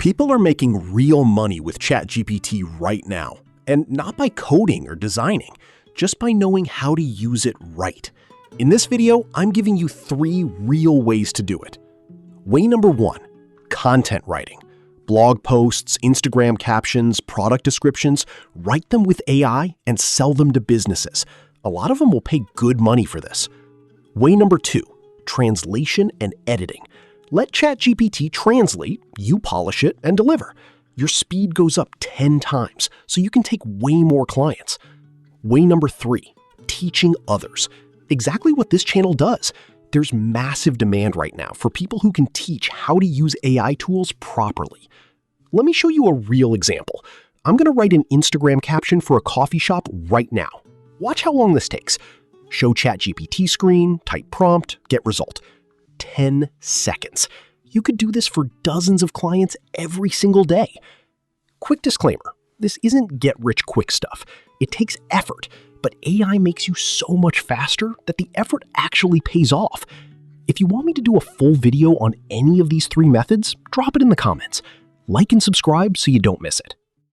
People are making real money with ChatGPT right now, and not by coding or designing, just by knowing how to use it right. In this video, I'm giving you 3 real ways to do it. Way number 1, content writing. Blog posts, Instagram captions, product descriptions, write them with AI and sell them to businesses. A lot of them will pay good money for this. Way number 2, translation and editing. Let ChatGPT translate, you polish it, and deliver. Your speed goes up 10 times, so you can take way more clients. Way number 3, teaching others. Exactly what this channel does. There's massive demand right now for people who can teach how to use AI tools properly. Let me show you a real example. I'm going to write an Instagram caption for a coffee shop right now. Watch how long this takes. Show ChatGPT screen, type prompt, get result. 10 seconds. You could do this for dozens of clients every single day. Quick disclaimer, this isn't get-rich-quick stuff. It takes effort, but AI makes you so much faster that the effort actually pays off. If you want me to do a full video on any of these 3 methods, drop it in the comments. Like and subscribe so you don't miss it.